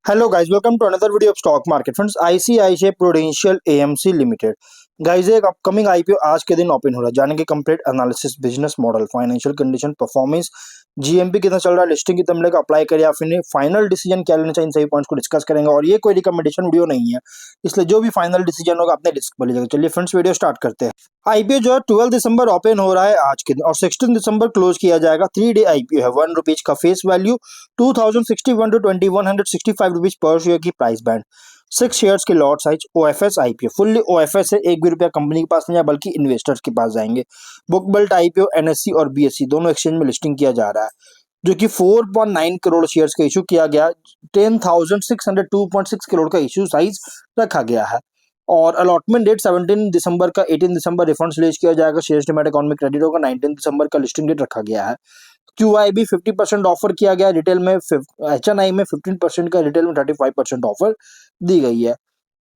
Hello guys, welcome to another video of stock market friends. ICICI prudential AMC limited guys, एक upcoming IPO आज के दिन open हो रहा है। जानेंगे complete analysis, business model, financial condition, performance, GMP कितना चल रहा है, लिस्टिंग कितना मिलेगा, अप्लाई करिए या फिर नहीं, फाइनल डिसीजन क्या लेना चाहिए, इन सभी पॉइंट्स को डिस्कस करेंगे। और ये कोई रिकमेंडेशन वीडियो नहीं है, इसलिए जो भी फाइनल डिसीजन होगा अपने रिस्क पर लीजिएगा। चलिए फ्रेंड्स, वीडियो स्टार्ट करते हैं। आईपीओ जो है 12 दिसंबर ओपन हो रहा है आज के दिन और 16 दिसंबर क्लोज किया जाएगा। 3 डे आईपीओ है। ₹1 का फेस वैल्यू, 2061 टू 2165 रुपीज पर शेयर की प्राइस बैंड, 6 शेयर्स के lot size. OFS IPO fully OFS है। एक भी रुपया कंपनी के पास नहीं है, बल्कि इन्वेस्टर्स के पास जाएंगे। बुक बिल्ट आईपीओ एनएससी और बीएससी दोनों एक्सचेंज में लिस्टिंग किया जा रहा है, जो कि 4.9 करोड़ शेयर्स का इशू किया गया। 10,602.6 करोड़ का इशू साइज रखा गया है। और अलॉटमेंट डेट 17 दिसंबर का 18 दिसंबर रिफंड्स रिलीज किया जाएगा। शेयर्स डिमेट अकाउंट में क्रेडिट होगा। 19 दिसंबर का लिस्टिंग डेट रखा गया है। क्यूआई भी 50% ऑफर किया गया। रिटेल में एचएनआई में 15% का, रिटेल में 35% ऑफर दी गई है।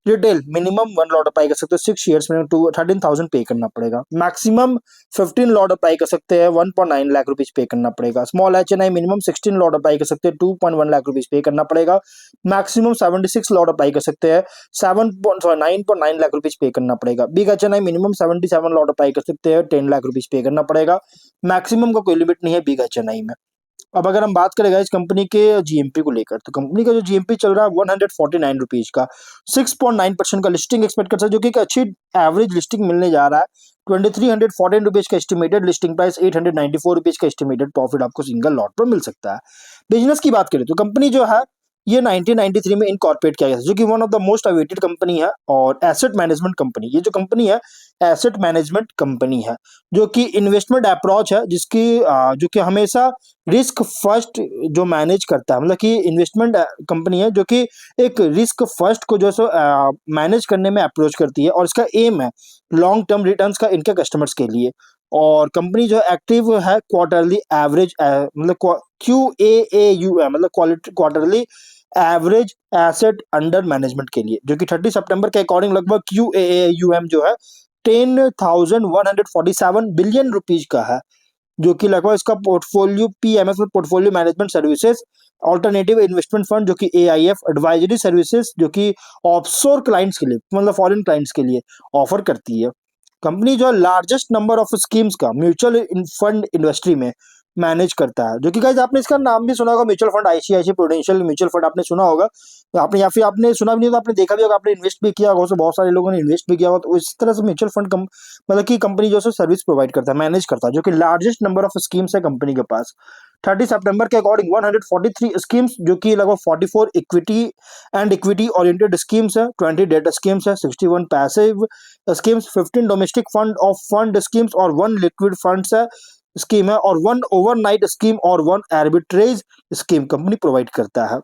रिटेल मिनिमम 1 लॉट अप्लाई कर सकते हैं। 6 शेयर्स में 13,000 पे करना पड़ेगा। मैक्सिमम 15 लॉट अप्लाई कर सकते हैं। 1.9 लाख रुपीज पे करना पड़ेगा। Small HNI minimum 16 lot apply कर सकते हैं। 2.1 लाख रुपीज पे करना पड़ेगा। मैक्सिमम 76 लॉट अप्लाई कर सकते हैं। 9.9 लाख रुपीज पे करना पड़ेगा। Big HNI minimum 77 lot apply कर सकते हैं। 10 लाख रुपीज पे करना पड़ेगा। मैक्सिमम का कोई लिमिट नहीं है बिग एचएनआई में। अब अगर हम बात करें इस कंपनी के जीएमपी को लेकर, तो कंपनी का जो जीएमपी चल रहा है 149 रुपीज का, 6.9% का लिस्टिंग एक्सपेक्ट कर सकते हैं, जो कि एक अच्छी एवरेज लिस्टिंग मिलने जा रहा है। 2314 रुपीज का एस्टिमेटेड लिस्टिंग प्राइस, 894 रुपीज का एस्टिमेटेड प्रॉफिट आपको सिंगल लॉट पर मिल सकता है। बिजनेस की बात करें तो कंपनी जो है ये 1993 में इनकॉर्पोरेट किया गया, जो कि one of the most awaited company है। और एसेट मैनेजमेंट कंपनी, ये जो कंपनी है एसेट मैनेजमेंट कंपनी है, जो कि इन्वेस्टमेंट अप्रोच है, जो कि हमेशा रिस्क फर्स्ट जो मैनेज करता है। मतलब कि इन्वेस्टमेंट कंपनी है जो कि एक रिस्क फर्स्ट को जो सो मैनेज करने में अप्रोच करती है। और इसका एम है लॉन्ग टर्म रिटर्न्स का इनके कस्टमर्स के लिए। और कंपनी जो एक्टिव है क्वार्टरली एवरेज, मतलब क्यू ए मतलब quarterly average asset under management के लिए, जो कि 30 सितंबर के अकॉर्डिंग लगभग QAAUM जो है 10,147 बिलियन रुपीज का है। जो कि लगभग इसका पोर्टफोलियो पीएमएस में portfolio management services, alternative investment fund जो कि एआईएफ, एडवाइजरी सर्विसेज जो कि ऑफशोर क्लाइंट्स के लिए, मतलब फॉरेन क्लाइंट्स के लिए ऑफर करती है। कंपनी जो लार्जेस्ट नंबर ऑफ स्कीम्स का म्यूचुअल फंड इंडस्ट्री में मैनेज करता है, जो कि गाइस आपने इसका नाम भी सुना होगा, mutual fund ICICI prudential mutual fund आपने सुना होगा। तो आपने या फिर आपने सुना भी नहीं तो आपने देखा भी होगा, आपने इन्वेस्ट भी किया होगा, उसमें बहुत सारे लोगों ने इन्वेस्ट भी किया होगा। तो इस तरह से म्यूचुअल फंड मतलब कि कंपनी जो है सर्विस प्रोवाइड करता है, मैनेज करता है, जो कि लार्जेस्ट नंबर ऑफ स्कीम्स है कंपनी के पास। 30 सितंबर के अकॉर्डिंग 143 स्कीम्स, जो कि लगभग 44 equity and equity oriented schemes है, 20 डेट स्कीम्स है, 61 passive schemes, 15 domestic fund of fund schemes और 1 लिक्विड फंड्स है स्कीम है, और 1 ओवरनाइट स्कीम और 1 आर्बिट्रेज स्कीम कंपनी प्रोवाइड करता है।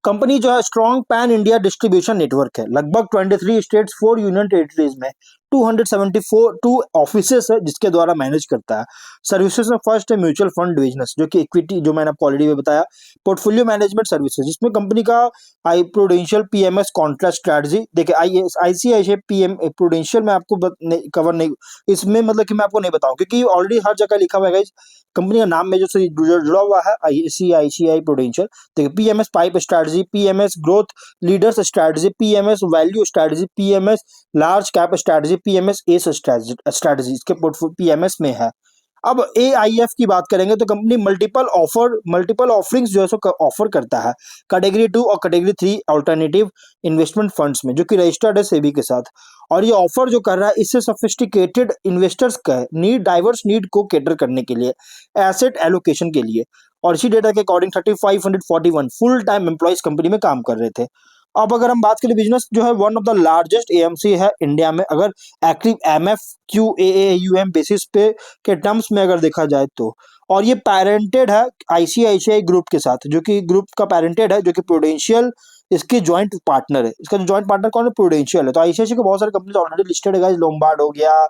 कंपनी जो है strong pan India distribution network है, लगभग 23 स्टेट्स, 4 यूनियन टेरिटरीज में 274 ऑफिसेस है जिसके द्वारा मैनेज करता है। सर्विसेज में फर्स्ट है म्यूचुअल फंड बिजनेस, जो कि इक्विटी, जो मैंने आपको ऑलरेडी बताया। पोर्टफोलियो मैनेजमेंट सर्विसेज, जिसमें कंपनी का आई प्रूडेंशियल पीएमएस कॉन्ट्रैक्ट स्ट्रेटजी, देखिए आईसीआईसीआई पीएम प्रूडेंशियल में आपको कवर नहीं, इसमें मतलब कि मैं आपको नहीं बताऊं, क्योंकि ऑलरेडी हर जगह लिखा हुआ है कंपनी का नाम में जो जुड़ा हुआ है आईसीआईसीआई प्रूडेंशियल। देखिए PMS pipe strategy, PMS growth leaders strategy, PMS value strategy, PMS large cap strategy, PMS S strategy इसके पोर्टफोलियो पीएमएस में है। अब एआईएफ की बात करेंगे तो कंपनी मल्टीपल ऑफरिंग्स जो है सो ऑफर करता है कैटेगरी 2 और कैटेगरी 3 अल्टरनेटिव इन्वेस्टमेंट फंड्स में, जो कि रजिस्टर्ड है सेबी के साथ। और ये ऑफर जो कर रहा है इससे सोफिस्टिकेटेड इन्वेस्टर्स का नीड, डाइवर्स नीड को कैटर करने के लिए, एसेट एलोकेशन के लिए। और इसी डेटा के according 3541 full time employees company में काम कर रहे थे। अब अगर हम बात करें, बिजनेस जो है one of the largest AMC है इंडिया में, अगर एक्टिव एमएफ क्यूएएयूएम बेसिस पे के टर्म्स में अगर देखा जाए तो। और ये पेरेंटेड है आईसीआईसीआई ग्रुप के साथ, जो कि ग्रुप का पेरेंटेड है, जो कि प्रूडेंशियल इसके जॉइंट पार्टनर है। इसका जो जॉइंट पार्टनर कौन है? प्रूडेंशियल है। तो आईसीआईसीआई के बहुत सारे कंपनी ऑलरेडी लिस्टेड है गाइस, लोम्बार्ड हो गया,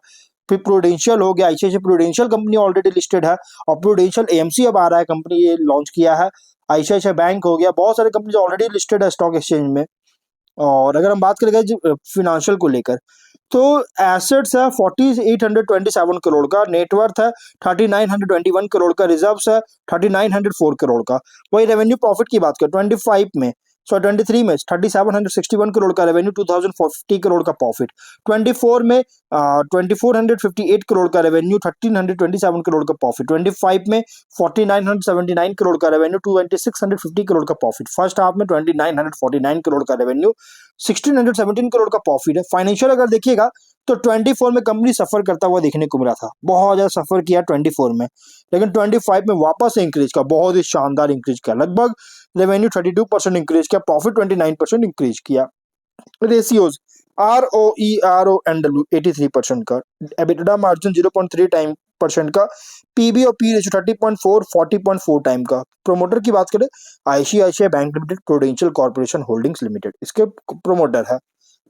फिर प्रूडेंशियल हो गया, ICICI prudential company already listed है। और प्रूडेंशियल एएमसी अब आ रहा है, कंपनी ये लॉन्च किया है। आईसीआईसीआई बैंक हो गया, बहुत सारे कंपनी ऑलरेडी लिस्टेड है स्टॉक एक्सचेंज में। और अगर हम बात करेंगे फिनेंशियल को लेकर, तो एसेट्स है 4827 करोड़ का, नेटवर्थ है 3921 करोड़ का, रिजर्व्स है 3904 करोड़ का। वही रेवेन्यू प्रॉफिट की बात करें 25 में, सो 23 में 3761 करोड़ का रेवेन्यू, 2040 करोड़ का प्रॉफिट, 24 में 2458 करोड़ का रेवेन्यू, 1327 करोड़ का प्रॉफिट, 25 में 4979 करोड़ का रेवेन्यू, 2650 करोड़ का प्रॉफिट, फर्स्ट हाफ में 2949 करोड़ का रेवेन्यू, 1617 करोड़ का प्रॉफिट है। फाइनेंशियल अगर देखिएगा तो 24 में कंपनी सफर करता हुआ देखने को मिला था, बहुत ज्यादा सफर किया 24 में, लेकिन 25 में वापस से इंक्रीज किया, बहुत ही शानदार इंक्रीज किया, लगभग रेवेन्यू 32% इंक्रीज किया, प्रॉफिट 29% इंक्रीज किया। रेशियोज ROE RONW 83% का, एबिटडा मार्जिन 0.3 टाइम परसेंट का, पीबी और पी रेशियो 30.4 40.4 टाइम का। प्रोमोटर की बात करें ICICI bank limited prudential corporation holdings limited इसके प्रोमोटर है,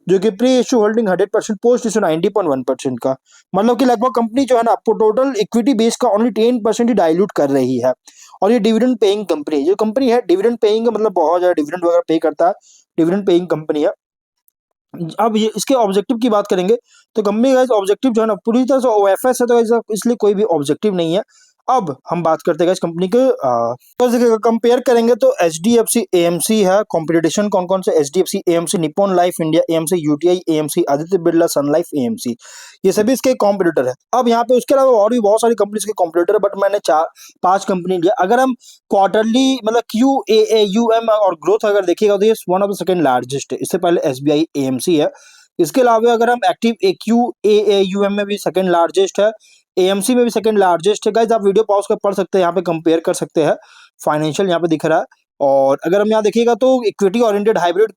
जो कि pre issue holding 100%, post issue 90.1% का। मतलब कि लगभग कंपनी जो है ना टोटल इक्विटी बेस का ओनली 10% ही डाइल्यूट कर रही है। और ये डिविडेंड पेइंग कंपनी है, जो कंपनी है डिविडेंड पेइंग मतलब बहुत ज्यादा डिविडेंड वगैरह पे करता है, डिविडेंड पेइंग कंपनी है। अब ये इसके ऑब्जेक्टिव की बात करेंगे तो कंपनी का ऑब्जेक्टिव जो है ना पूरी तरह से ओएफएस है, तो इसलिए कोई भी ऑब्जेक्टिव नहीं है। अब हम बात करते हैं इस कंपनी के तो कंपेयर करेंगे तो एचडीएफसी एएमसी है, कंपटीशन कौन कौन से, HDFC AMC, Nippon Life India AMC, UTI AMC, Aditya Birla Sun Life AMC, ये सभी इसके कॉम्पिटिटर है। अब यहाँ पे उसके अलावा और भी बहुत सारी कंपनीज के कॉम्पिटिटर है, बट मैंने 4-5 कंपनी लिया। अगर हम क्वार्टरली मतलब QAAUM और ग्रोथ अगर देखिएगा तो ये one of the second largest है, इससे पहले एसबीआई एएमसी है। इसके अलावा अगर हम एक्टिव QAAUM में भी सेकंड लार्जेस्ट है, एएमसी में भी सेकंड लार्जेस्ट है। गाइस आप वीडियो पॉज कर पढ़ सकते हैं, यहाँ पे कंपेयर कर सकते हैं, फाइनेंशियल यहाँ पे दिख रहा है। और अगर हम यहाँ देखिएगा तो इक्विटी ओरिएंटेड हाइब्रिड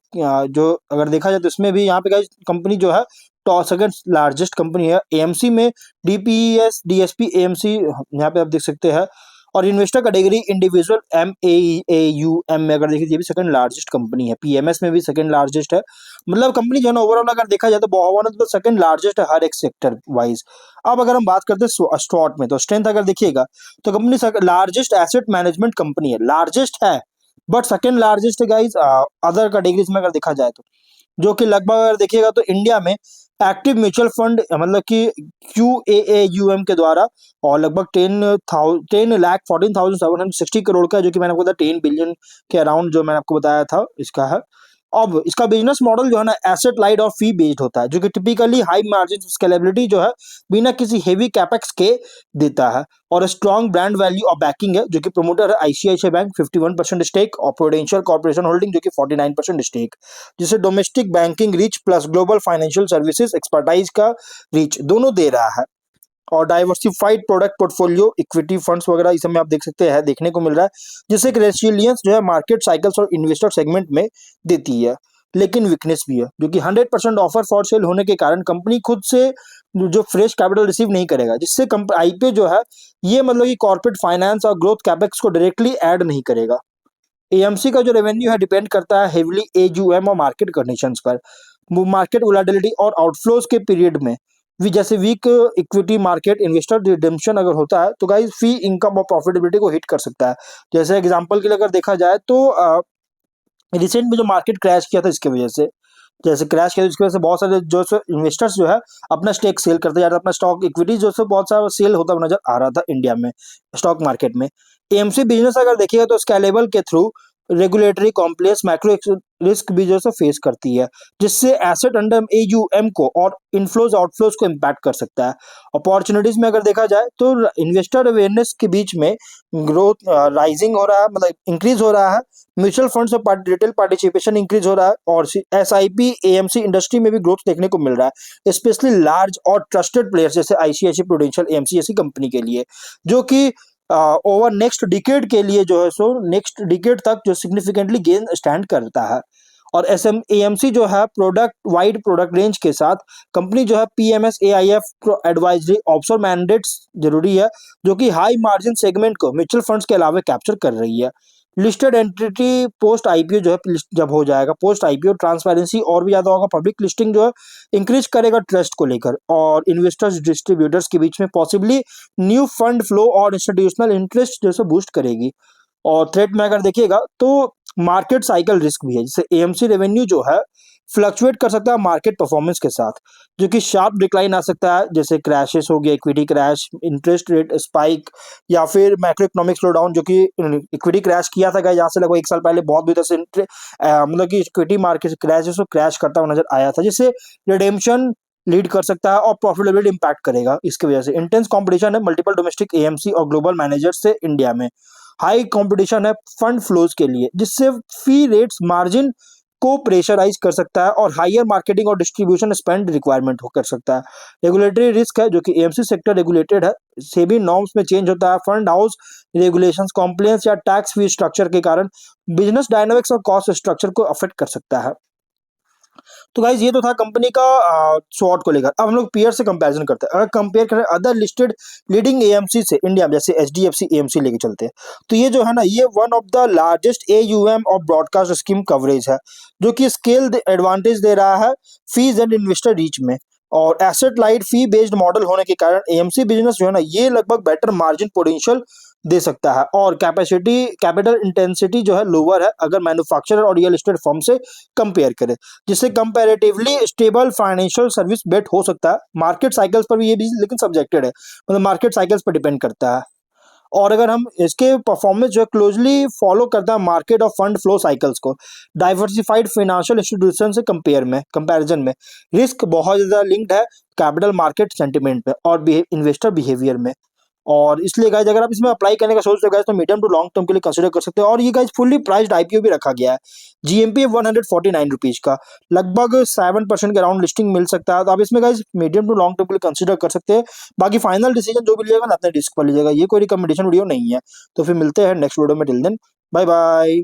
जो अगर देखा जाए तो इसमें भी यहाँ पे गाइस कंपनी जो है टॉप सेकंड लार्जेस्ट कंपनी है। एएमसी में डीपीएस डीएसपी एएमसी यहाँ पे आप देख सकते हैं। और इन्वेस्टर कैटेगरी इंडिविजुअल MAAUM में अगर देखिए ये भी सेकंड लार्जेस्ट कंपनी है, पीएमएस में भी सेकंड लार्जेस्ट है। मतलब कंपनी जो है ना ओवरऑल अगर देखा जाए तो बहुत सेकंड लार्जेस्ट है हर एक सेक्टर वाइज। अब अगर हम बात करते हैं स्टॉक में तो स्ट्रेंथ अगर देखिएगा तो company largest asset management company है, लार्जेस्ट है बट सेकंड लार्जेस्ट है गाइज अदर कैटेगरीज में अगर देखा जाए तो, जो कि लगभग अगर देखिएगा तो इंडिया में एक्टिव म्यूचुअल फंड मतलब कि QAAUM के द्वारा और लगभग 10,14,760 करोड़ का, जो कि मैंने आपको बताया 10 बिलियन के अराउंड जो मैंने आपको बताया था इसका है। अब इसका बिजनेस मॉडल जो है ना एसेट लाइट और फी बेस्ड होता है, जो कि टिपिकली हाई मार्जिन स्केलेबिलिटी जो है बिना किसी हेवी कैपेक्स के देता है। और स्ट्रॉन्ग ब्रांड वैल्यू और बैकिंग है, जो कि प्रमोटर है आईसीआईसीआई बैंक 51% स्टेक और प्रूडेंशियल कॉर्पोरेशन होल्डिंग जो कि 49% स्टेक, जिसे domestic banking reach plus global financial services expertise का रीच दोनों दे रहा है। और diversified product portfolio equity funds वगैरह इस समय आप देख सकते हैं देखने को मिल रहा है, जिससे एक रेसिलियंस जो है मार्केट साइकिल्स और इन्वेस्टर सेगमेंट में देती है। लेकिन वीकनेस भी है, जो कि 100% ऑफर फॉर सेल होने के कारण कंपनी खुद से जो फ्रेश कैपिटल रिसीव नहीं करेगा, जिससे आईपीओ जो है ये मतलब कि कॉर्पोरेट फाइनेंस और ग्रोथ कैपेक्स को डायरेक्टली ऐड नहीं करेगा। एएमसी का जो रेवेन्यू है डिपेंड करता है हेवली एयूएम और मार्केट कंडीशंस पर। मार्केट वोलेटिलिटी और आउटफ्लोज के पीरियड में भी, जैसे weak equity market investor redemption अगर होता है तो गाइस फी इनकम और प्रॉफिटेबिलिटी को हिट कर सकता है। जैसे एग्जांपल के लिए अगर देखा जाए तो रिसेंट में जो मार्केट क्रैश किया था इसकी वजह से, जैसे क्रैश किया इसकी वजह से बहुत सारे जो इन्वेस्टर्स जो है अपना स्टेक सेल करते जा रहे, अपना स्टॉक इक्विटी जो बहुत सारा सेल होता नजर आ रहा था इंडिया में स्टॉक मार्केट में। एएमसी बिजनेस अगर देखिएगा तो स्केलेबल के through regulatory complex macro risk भी जो फेस करती है, जिससे एसेट अंडर एयूएम को और इनफ्लोज आउटफ्लोज को इम्पैक्ट कर सकता है। अपॉर्चुनिटीज में अगर देखा जाए तो इन्वेस्टर अवेयरनेस के बीच में ग्रोथ राइजिंग हो रहा है, मतलब इंक्रीज हो रहा है, म्यूचुअल फंड्स और रिटेल पार्टिसिपेशन इंक्रीज हो रहा है, और एसआईपी एएमसी इंडस्ट्री में भी ग्रोथ देखने को मिल रहा है, स्पेशली लार्ज और ट्रस्टेड प्लेयर्स जैसे आईसीआईसीआई प्रूडेंशियल एएमसी ऐसी कंपनी के लिए, जो कि ओवर नेक्स्ट डिकेड के लिए जो है सो नेक्स्ट डिकेड तक जो सिग्निफिकेंटली गेन स्टैंड करता है। और एएमसी जो है प्रोडक्ट वाइड प्रोडक्ट रेंज के साथ कंपनी जो है PMS AIF advisory offshore mandates जरूरी है, जो कि हाई मार्जिन सेगमेंट को म्यूचुअल फंड्स के अलावा कैप्चर कर रही है। लिस्टेड एंटिटी पोस्ट आईपीओ जो है जब हो जाएगा, पोस्ट आईपीओ ट्रांसपेरेंसी और भी ज्यादा होगा, पब्लिक लिस्टिंग जो है इंक्रीज करेगा ट्रस्ट को लेकर, और इन्वेस्टर्स डिस्ट्रीब्यूटर्स के बीच में पॉसिबली न्यू फंड फ्लो और इंस्टीट्यूशनल इंटरेस्ट जैसे बूस्ट करेगी। और थ्रेट में अगर देखिएगा तो मार्केट साइकिल रिस्क भी है, जैसे एएमसी रेवेन्यू जो है फ्लक्चुएट कर सकता है मार्केट परफॉर्मेंस के साथ, जो कि शार्प डिक्लाइन आ सकता है, जैसे क्रैशेस हो गए, equity crash, interest rate spike, या फिर मैक्रो इकोनॉमिक स्लो डाउन, जो कि इक्विटी क्रैश किया था यहाँ से लगभग 1 साल पहले बहुत बुरी तरह से मतलब कि इक्विटी मार्केट क्रैश क्रैश करता हुआ नजर आया था, जिससे रिडेम्पशन लीड कर सकता है और प्रॉफिटेबिलिटी इंपैक्ट करेगा। इसकी वजह से इंटेंस कंपटीशन है मल्टीपल डोमेस्टिक एएमसी और ग्लोबल मैनेजर्स से इंडिया में, हाई कंपटीशन है फंड फ्लोज के लिए, जिससे फी रेट्स मार्जिन को प्रेशराइज कर सकता है और हायर मार्केटिंग और डिस्ट्रीब्यूशन स्पेंड रिक्वायरमेंट हो कर सकता है। रेगुलेटरी रिस्क है, जो कि एएमसी सेक्टर रेगुलेटेड है, सेबी नॉर्म्स में चेंज होता है, फंड हाउस रेगुलेशंस, कॉम्प्लायंस या टैक्स फी स्ट्रक्चर के कारण बिजनेस डायनामिक्स और कॉस्ट स्ट्रक्चर को अफेक्ट कर सकता है। तो गाइज ये तो था कंपनी का स्वॉट को लेकर। अब हम लोग पीयर से कंपैरिजन करते हैं। अगर कंपेयर करें अदर लिस्टेड लीडिंग एएमसी से इंडिया में, जैसे एचडीएफसी एएमसी लेके चलते हैं, तो ये जो है ना, ये one of the largest AUM और ब्रॉडकास्ट स्कीम कवरेज है, जो कि स्केल एडवांटेज दे रहा है फीस एंड इन्वेस्टर रीच में, और एसेट लाइट फी बेस्ड मॉडल होने के कारण एएमसी बिजनेस जो है ना, ये लगभग बेटर मार्जिन पोटेंशियल दे सकता है, और कैपिटल इंटेंसिटी जो है लोअर है अगर मैन्युफैक्चरर और रियल एस्टेट फर्म से कंपेयर करें, जिससे कंपैरेटिवली स्टेबल फाइनेंशियल सर्विस बेट हो सकता है। मार्केट साइकिल्स पर भी ये भी लेकिन सब्जेक्टेड है, मतलब मार्केट साइकिल्स पर डिपेंड करता है। और अगर हम इसके परफॉर्मेंस जो है क्लोजली फॉलो करता है मार्केट और फंड फ्लो साइकिल्स को, डाइवर्सिफाइड फाइनेंशियल इंस्टीट्यूशन से कंपैरिजन में रिस्क बहुत ज़्यादा लिंक्ड है कैपिटल मार्केट सेंटिमेंट में और इन्वेस्टर बिहेवियर में। और इसलिए गाइज अगर आप इसमें अप्लाई करने का सोच रहे हो गाइज, तो मीडियम टू लॉन्ग टर्म के लिए कंसिडर कर सकते हो। और ये गाइज फुल्ली प्राइस्ड आईपीओ भी रखा गया है, जीएमपी 149 रुपीज का, लगभग 7% के अराउंड लिस्टिंग मिल सकता है। तो आप इसमें guys medium to long term के लिए कंसिडर कर सकते हैं। बाकी फाइनल डिसीजन जो भी लीजिएगा ना अपने रिस्क पर लीजिएगा, ये कोई रिकमेंडेशन वीडियो नहीं है। तो फिर मिलते हैं नेक्स्ट वीडियो में, टिल देन बाय बाय।